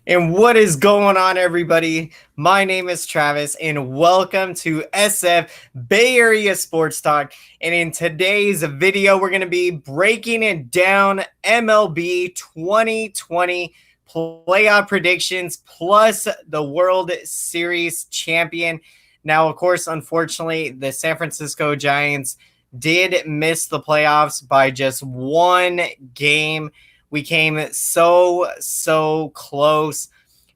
And what is going on, everybody? My name is Travis, and welcome to SF Bay Area Sports Talk. And in today's video, we're going to be breaking it down MLB 2020 playoff predictions plus the World Series champion. Now, of course, unfortunately, the San Francisco Giants did miss the playoffs by just one game. We came so close.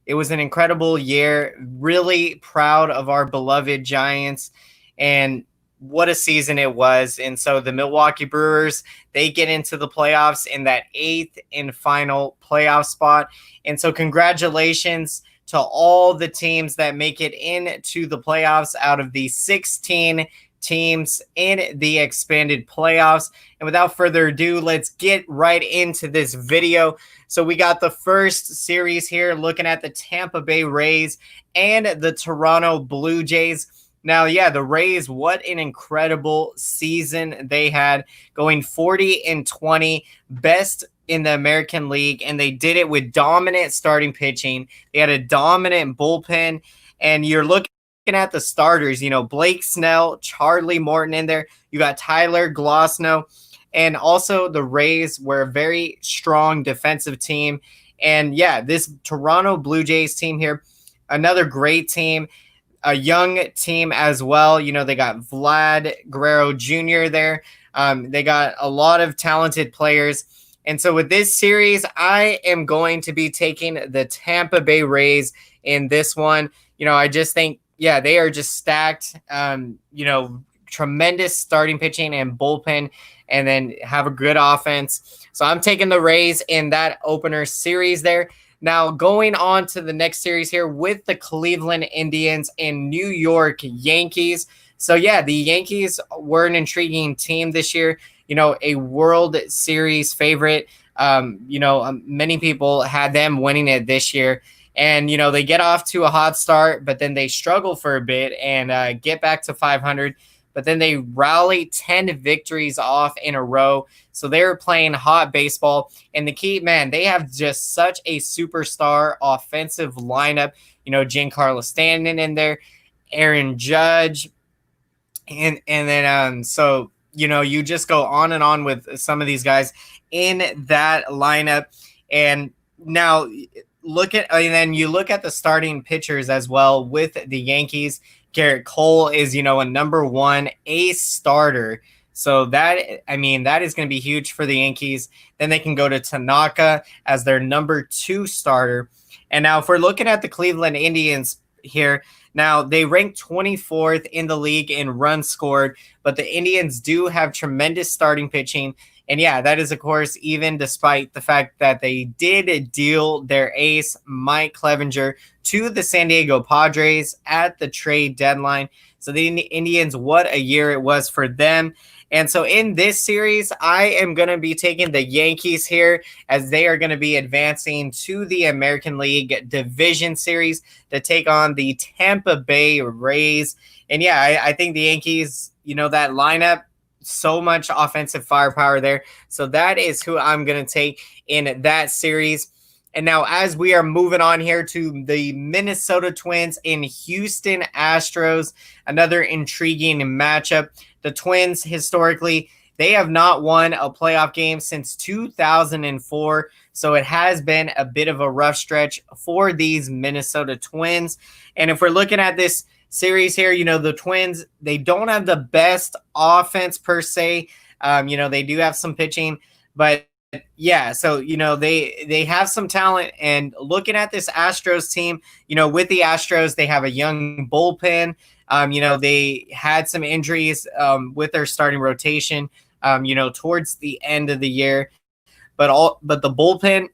It was an incredible year. Really proud of our beloved Giants, and what a season it was. And so the Milwaukee Brewers, they get into the playoffs in that 8th and final playoff spot. And so congratulations to all the teams that make it into the playoffs out of the 16 teams in the expanded playoffs. And without further ado, let's get right into this video. So we got the first series here looking at the Tampa Bay Rays and the Toronto Blue Jays. Now, yeah, the Rays, what an incredible season they had, going 40-20, best in the American League, and they did it with dominant starting pitching. They had a dominant bullpen, and you're looking at the starters, Blake Snell, Charlie Morton in there. You got Tyler Glasnow, and also the Rays were a very strong defensive team. And yeah, this Toronto Blue Jays team here, another great team, a young team as well. They got Vlad Guerrero Jr. there. They got a lot of talented players. And so with this series, I am going to be taking the Tampa Bay Rays in this one. I just think, yeah, they are just stacked, tremendous starting pitching and bullpen, and then have a good offense. So I'm taking the Rays in that opener series there. Now, going on to the next series here with the Cleveland Indians and New York Yankees. So, yeah, the Yankees were an intriguing team this year, a World Series favorite. Many people had them winning it this year. And, they get off to a hot start, but then they struggle for a bit and get back to 500. But then they rally 10 victories off in a row. So they're playing hot baseball. And the key, man, they have just such a superstar offensive lineup. Giancarlo Stanton in there, Aaron Judge. And then, you just go on and on with some of these guys in that lineup. And now then you look at the starting pitchers as well with the Yankees. Garrett Cole is, a number one ace starter. So that is going to be huge for the Yankees. Then they can go to Tanaka as their number 2 starter. And now if we're looking at the Cleveland Indians here, now they rank 24th in the league in runs scored, but the Indians do have tremendous starting pitching. And yeah, that is, of course, even despite the fact that they did deal their ace, Mike Clevinger, to the San Diego Padres at the trade deadline. So the Indians, what a year it was for them. And so in this series, I am going to be taking the Yankees here as they are going to be advancing to the American League Division Series to take on the Tampa Bay Rays. And yeah, I think the Yankees, that lineup, so much offensive firepower there. So that is who I'm going to take in that series. And now as we are moving on here to the Minnesota Twins and Houston Astros, another intriguing matchup. The Twins, historically, they have not won a playoff game since 2004. So it has been a bit of a rough stretch for these Minnesota Twins. And if we're looking at this series here, the Twins, they don't have the best offense per se. They do have some pitching, but yeah, so they have some talent. And looking at this Astros team, with the Astros, they have a young bullpen. They had some injuries with their starting rotation towards the end of the year, but the bullpen,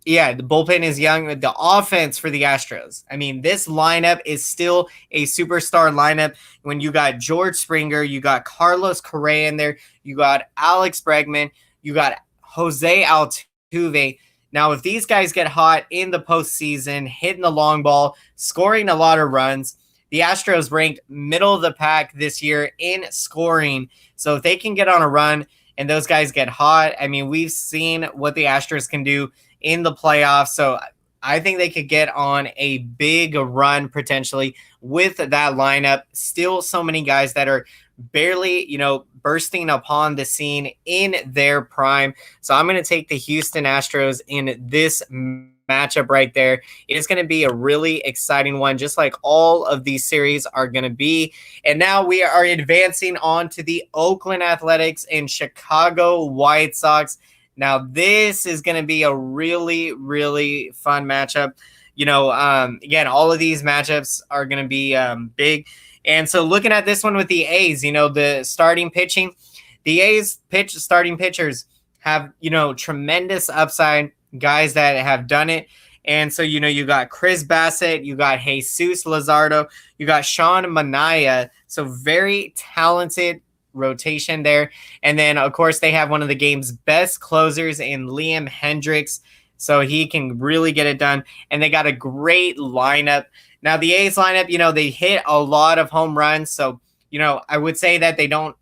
yeah, the bullpen is young. The offense for the Astros, this lineup is still a superstar lineup. When you got George Springer, you got Carlos Correa in there, you got Alex Bregman, you got Jose Altuve. Now, if these guys get hot in the postseason, hitting the long ball, scoring a lot of runs, the Astros ranked middle of the pack this year in scoring. So if they can get on a run and those guys get hot, we've seen what the Astros can do in the playoffs. So I think they could get on a big run potentially with that lineup. Still so many guys that are barely, bursting upon the scene in their prime. So I'm going to take the Houston Astros in this matchup right there. It is going to be a really exciting one, just like all of these series are going to be. And now we are advancing on to the Oakland Athletics and Chicago White Sox. Now, this is going to be a really, really fun matchup. Again, all of these matchups are going to be big. And so looking at this one with the A's, the starting pitching, the A's starting pitchers have, tremendous upside, guys that have done it. And so, you got Chris Bassett, you got Jesus Luzardo, you got Sean Manaea. So very talented rotation there. And then, of course, they have one of the game's best closers in Liam Hendricks. So he can really get it done. And they got a great lineup. Now, the A's lineup, they hit a lot of home runs. So, I would say that they don't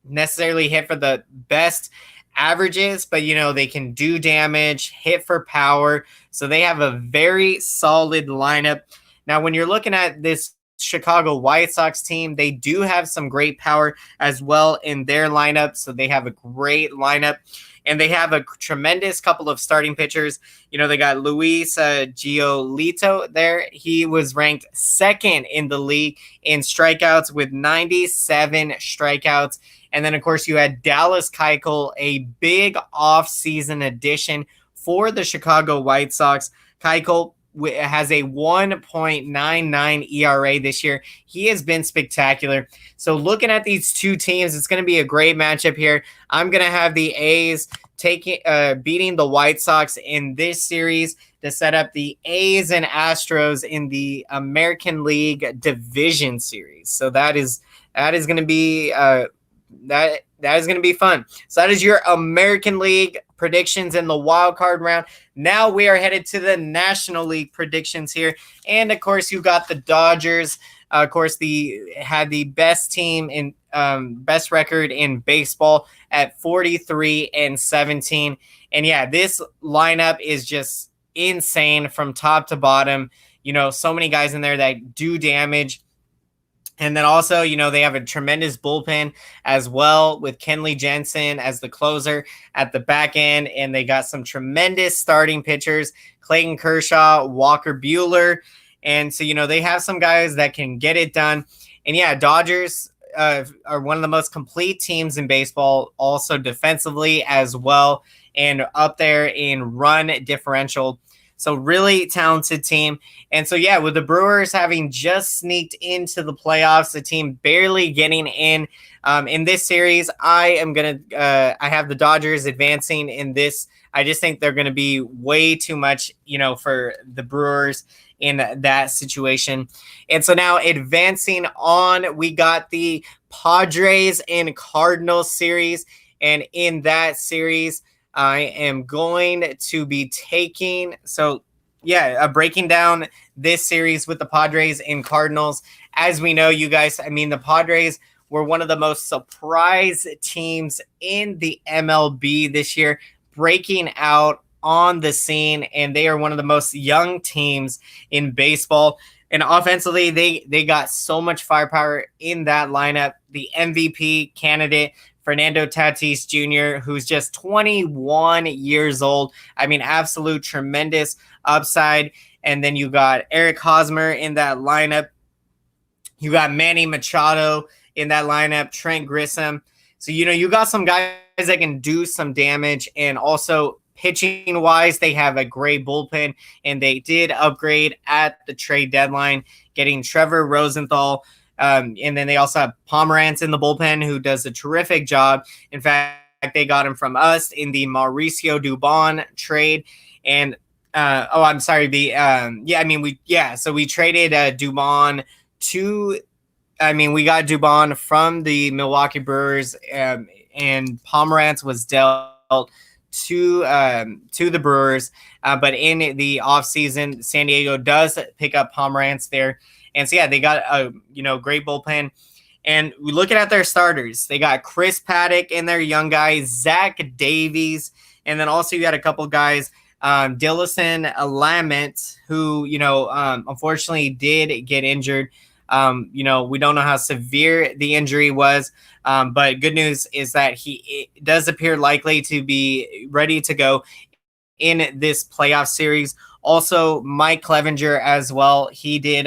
necessarily hit for the best averages, but, they can do damage, hit for power. So they have a very solid lineup. Now, when you're looking at this Chicago White Sox team, they do have some great power as well in their lineup. So they have a great lineup. And they have a tremendous couple of starting pitchers. They got Luis Giolito there. He was ranked second in the league in strikeouts with 97 strikeouts. And then, of course, you had Dallas Keuchel, a big offseason addition for the Chicago White Sox. Keuchel has a 1.99 ERA this year. He has been spectacular. So looking at these two teams, it's going to be a great matchup here. I'm going to have the A's beating the White Sox in this series to set up the A's and Astros in the American League Division Series. So that is going to be that is going to be fun. So that is your American League predictions in the wild card round. Now we are headed to the National League predictions here. And of course, you got the Dodgers. Of course, had the best team in best record in baseball at 43-17. And yeah, this lineup is just insane from top to bottom. So many guys in there that do damage. And then also, they have a tremendous bullpen as well with Kenley Jensen as the closer at the back end. And they got some tremendous starting pitchers, Clayton Kershaw, Walker Buehler. And so, they have some guys that can get it done. And yeah, Dodgers are one of the most complete teams in baseball, also defensively as well, and up there in run differential. So really talented team. And so, yeah, with the Brewers having just sneaked into the playoffs, the team barely getting in this series, I have the Dodgers advancing in this. I just think they're going to be way too much, for the Brewers in that situation. And so now advancing on, we got the Padres and Cardinals series. And in that series, I am going to be breaking down this series with the Padres and Cardinals. As we know, you guys, the Padres were one of the most surprise teams in the MLB this year, breaking out on the scene, and they are one of the most young teams in baseball. And offensively, they got so much firepower in that lineup. The MVP candidate, Fernando Tatis Jr., who's just 21 years old. Absolute tremendous upside. And then you got Eric Hosmer in that lineup. You got Manny Machado in that lineup, Trent Grisham. So, you got some guys that can do some damage. And also pitching-wise, they have a great bullpen. And they did upgrade at the trade deadline, getting Trevor Rosenthal. And then they also have Pomerantz in the bullpen, who does a terrific job. In fact, they got him from us in the Mauricio Dubon trade. And so we traded Dubon to. We got Dubon from the Milwaukee Brewers, and Pomerantz was dealt to the Brewers. But in the offseason, San Diego does pick up Pomerantz there. And so, yeah, they got a great bullpen. And we looking at their starters. They got Chris Paddock and their young guys, Zach Davies. And then also you got a couple guys Dillison Lamet, who, unfortunately did get injured. We don't know how severe the injury was, but good news is that he does appear likely to be ready to go in this playoff series. Also, Mike Clevenger as well. He did,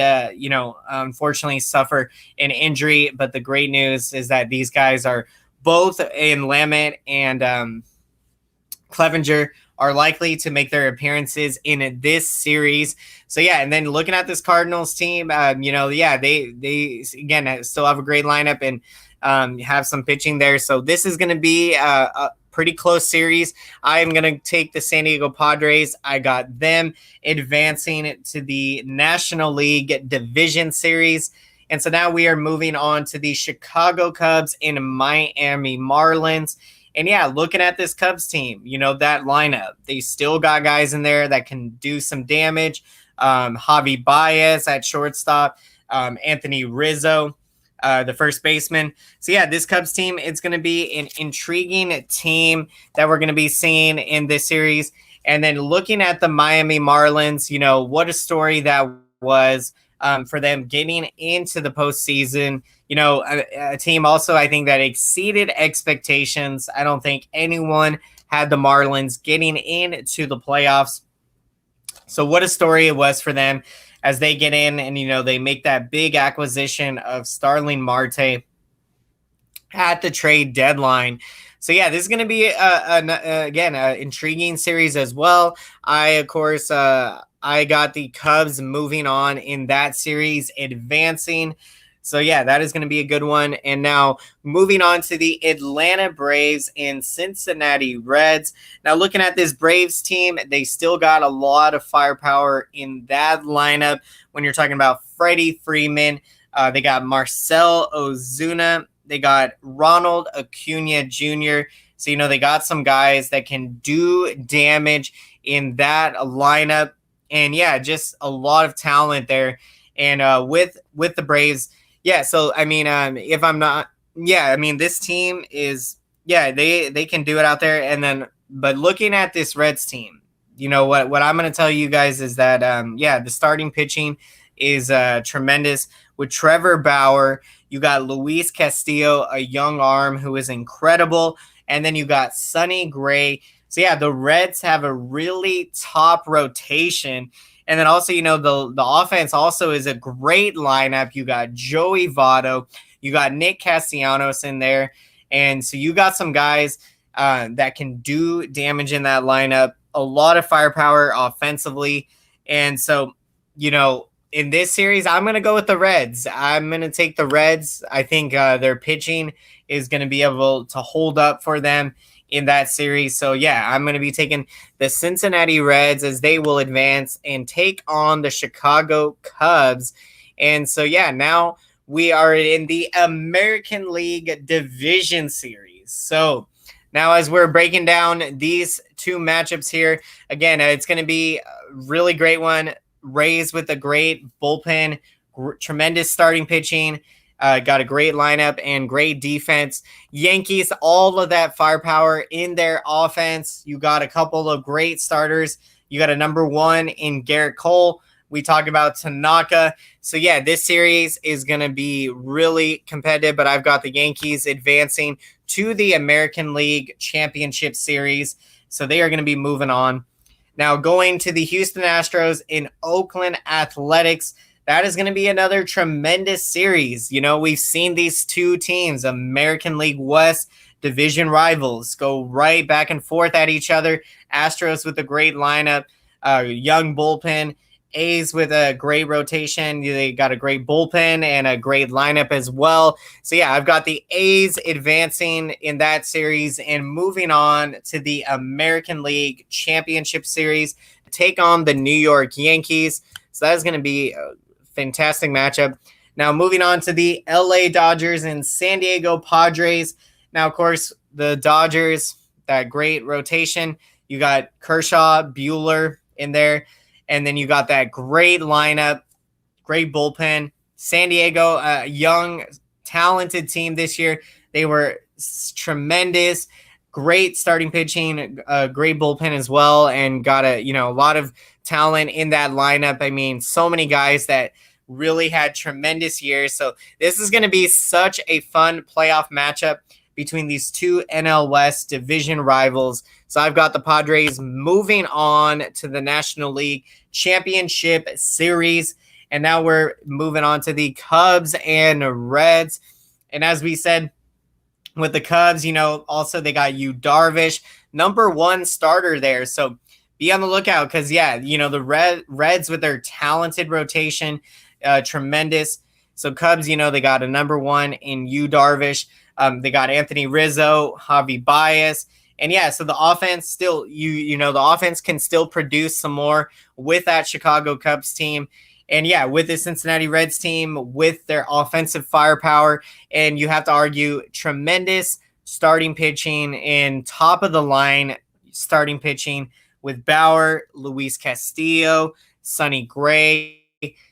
unfortunately suffer an injury, but the great news is that these guys are both in Lamet and Clevenger are likely to make their appearances in this series. So yeah, and then looking at this Cardinals team, they again still have a great lineup and have some pitching there. So this is going to be a pretty close series. I'm going to take the San Diego Padres. I got them advancing to the National League Division Series. And so now we are moving on to the Chicago Cubs and Miami Marlins. And yeah, looking at this Cubs team, that lineup, they still got guys in there that can do some damage. Javi Baez at shortstop, Anthony Rizzo, the first baseman. So yeah, this Cubs team, it's going to be an intriguing team that we're going to be seeing in this series. And then looking at the Miami Marlins, what a story that was for them getting into the postseason. A team also, I think, that exceeded expectations. I don't think anyone had the Marlins getting into the playoffs. So what a story it was for them as they get in and, they make that big acquisition of Starling Marte at the trade deadline. So yeah, this is going to be again an intriguing series as well. I got the Cubs moving on in that series, advancing. So yeah, that is going to be a good one. And now moving on to the Atlanta Braves and Cincinnati Reds. Now looking at this Braves team, they still got a lot of firepower in that lineup. When you're talking about Freddie Freeman, they got Marcell Ozuna, they got Ronald Acuna Jr. So, they got some guys that can do damage in that lineup. And yeah, just a lot of talent there. And with the Braves, yeah. So if I'm not, yeah, this team is, yeah, they can do it out there. And then, but looking at this Reds team, what I'm going to tell you guys is that the starting pitching is tremendous with Trevor Bauer. You got Luis Castillo, a young arm who is incredible, and then you got Sonny Gray. So yeah, the Reds have a really top rotation. And then also, the offense also is a great lineup. You got Joey Votto, you got Nick Castellanos in there. And so you got some guys that can do damage in that lineup, a lot of firepower offensively. And so, in this series, I'm going to go with the Reds. I'm going to take the Reds. I think their pitching is going to be able to hold up for them in that series. So yeah, I'm going to be taking the Cincinnati Reds as they will advance and take on the Chicago Cubs. And so yeah, now we are in the American League Division Series. So now as we're breaking down these two matchups here, again, it's going to be a really great one. Rays with a great bullpen, tremendous starting pitching, got a great lineup and great defense. Yankees, all of that firepower in their offense. You got a couple of great starters. You got a number one in Garrett Cole. We talked about Tanaka. So yeah, this series is going to be really competitive, but I've got the Yankees advancing to the American League Championship Series. So they are going to be moving on. Now going to the Houston Astros in Oakland Athletics. That is going to be another tremendous series. We've seen these two teams, American League West division rivals, go right back and forth at each other. Astros with a great lineup, young bullpen. A's with a great rotation. They got a great bullpen and a great lineup as well. So yeah, I've got the A's advancing in that series and moving on to the American League Championship Series to take on the New York Yankees. So that is going to be a fantastic matchup. Now moving on to the LA Dodgers and San Diego Padres. Now, of course, the Dodgers, that great rotation. You got Kershaw, Buehler in there. And then you got that great lineup, great bullpen. San Diego, a young, talented team this year. They were tremendous. great starting pitching, great bullpen as well, and got a lot of talent in that lineup. I mean, so many guys that really had tremendous years. So this is going to be such a fun playoff matchup between these two NL West division rivals. So I've got the Padres moving on to the National League Championship Series. And now we're moving on to the Cubs and Reds. And as we said, with the Cubs, also they got Yu Darvish, number one starter there. So be on the lookout because, the Reds with their talented rotation, tremendous. So Cubs, they got a number one in Yu Darvish. They got Anthony Rizzo, Javi Baez. And so the offense still, the offense can still produce some more with that Chicago Cubs team. And with the Cincinnati Reds team, with their offensive firepower, and you have to argue tremendous starting pitching and top of the line starting pitching with Bauer, Luis Castillo, Sonny Gray.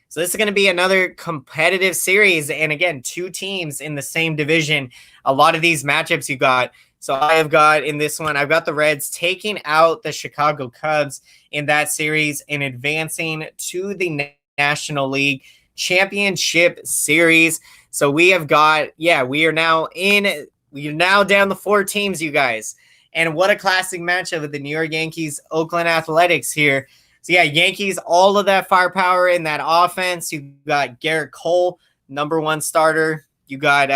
So this is going to be another competitive series. And again, two teams in the same division. A lot of these matchups you got. So I have got in this one, I've got the Reds taking out the Chicago Cubs in that series and advancing to the National League Championship Series. So we have got, we are now down the four teams, you guys. And what a classic matchup with the New York Yankees, Oakland Athletics here. So Yankees, all of that firepower in that offense. You got Garrett Cole, number one starter. You got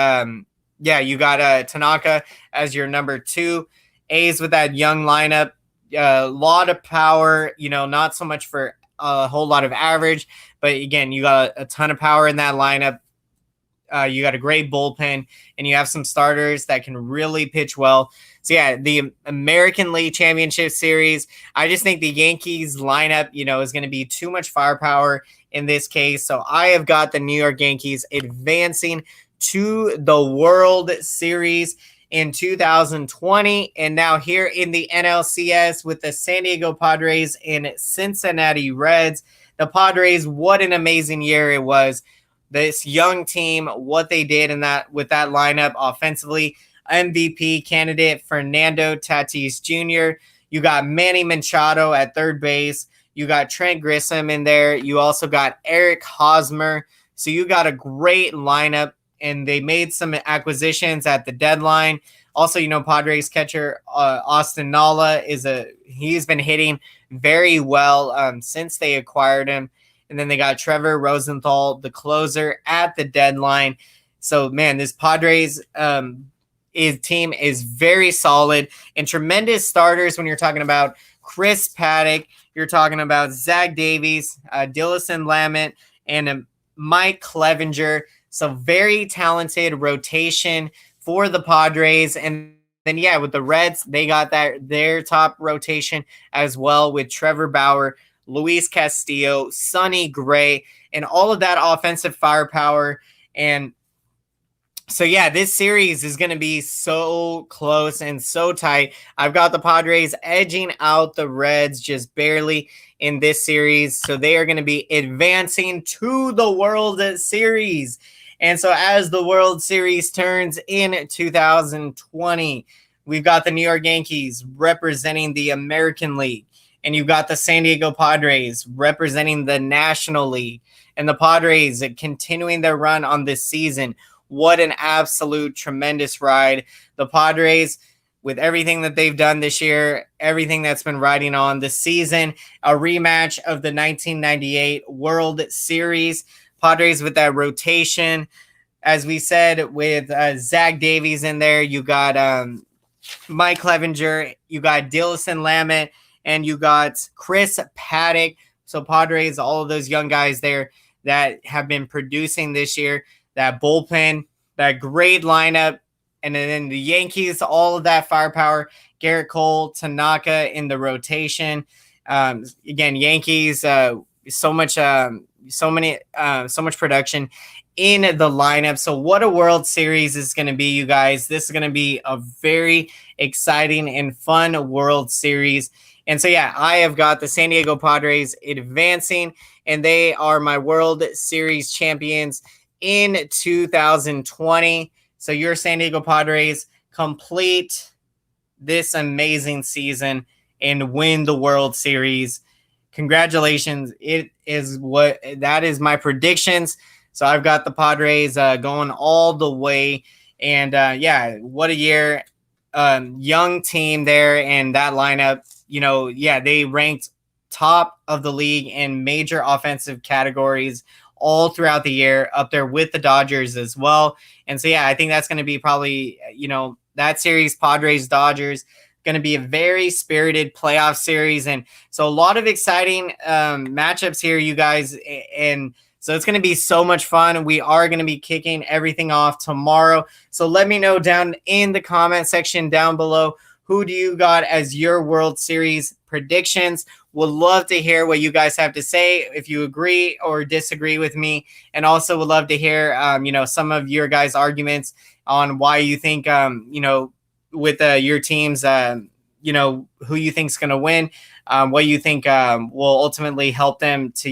Tanaka as your number two. A's with that young lineup, a lot of power. Not so much for a whole lot of average, but again, you got a ton of power in that lineup. You got a great bullpen, and you have some starters that can really pitch well. So the American League Championship Series, I just think the Yankees lineup, is going to be too much firepower in this case. So I have got the New York Yankees advancing to the World Series in 2020. And now here in the NLCS with the San Diego Padres and Cincinnati Reds. The Padres, what an amazing year it was. This young team, what they did with that lineup offensively. MVP candidate Fernando Tatis Jr. You got Manny Machado at third base. You got Trent Grisham in there. You also got Eric Hosmer. So you got a great lineup, and they made some acquisitions at the deadline. Also, Padres catcher Austin Nala he's been hitting very well since they acquired him. And then they got Trevor Rosenthal, the closer, at the deadline. So, man, this Padres team is very solid and tremendous starters when you're talking about Chris Paddock. You're talking about Zach Davies, Dillison Lamet, and Mike Clevenger. So very talented rotation for the Padres. And then, with the Reds, they got their top rotation as well with Trevor Bauer, Luis Castillo, Sonny Gray, and all of that offensive firepower. And so, this series is going to be so close and so tight. I've got the Padres edging out the Reds just barely in this series. So they are going to be advancing to the World Series. And so as the World Series turns in 2020, we've got the New York Yankees representing the American League. And you've got the San Diego Padres representing the National League. And the Padres continuing their run on this season. What an absolute tremendous ride. The Padres, with everything that they've done this year, everything that's been riding on this season, a rematch of the 1998 World Series. Padres with that rotation. As we said, with Zach Davies in there, you got Mike Clevenger, you got Dillison Lamet, and you got Chris Paddock. So Padres, all of those young guys there that have been producing this year. That bullpen, that great lineup, and then the Yankees, all of that firepower. Garrett Cole, Tanaka in the rotation. Again, Yankees, so much production in the lineup. So what a World Series is going to be, you guys. This is going to be a very exciting and fun World Series. And so, I have got the San Diego Padres advancing, and they are my World Series champions in 2020. So your San Diego Padres complete this amazing season and win the World Series. Congratulations. That is my predictions. So I've got the Padres going all the way. And yeah, what a year. Young team there, and that lineup, they ranked top of the league in major offensive categories all throughout the year, up there with the Dodgers as well. And so, yeah, I think that's going to be probably, that series, Padres Dodgers, going to be a very spirited playoff series. And so a lot of exciting matchups here, you guys. And so it's going to be so much fun. We are going to be kicking everything off tomorrow. So let me know down in the comment section down below, who do you got as your World Series predictions? Would love to hear what you guys have to say, if you agree or disagree with me. And also would love to hear, some of your guys' arguments on why you think, with your teams, who you think is going to win, what you think will ultimately help them to,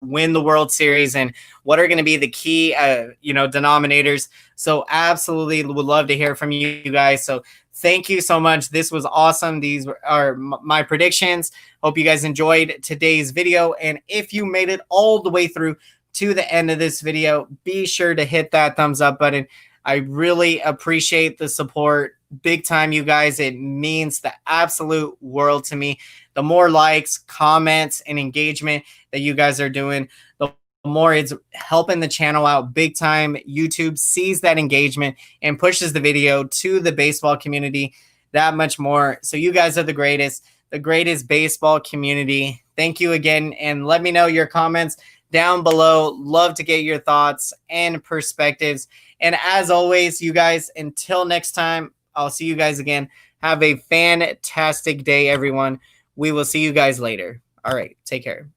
win the World Series, and what are going to be the key, denominators. So absolutely would love to hear from you guys. So thank you so much. This was awesome. These are my predictions. Hope you guys enjoyed today's video. And if you made it all the way through to the end of this video, be sure to hit that thumbs up button. I really appreciate the support. Big time, you guys. It means the absolute world to me. The more likes, comments, and engagement that you guys are doing, the more it's helping the channel out big time. YouTube sees that engagement and pushes the video to the baseball community that much more. So you guys are the greatest baseball community. Thank you again. And let me know your comments down below. Love to get your thoughts and perspectives. And as always, you guys, until next time, I'll see you guys again. Have a fantastic day, everyone. We will see you guys later. All right. Take care.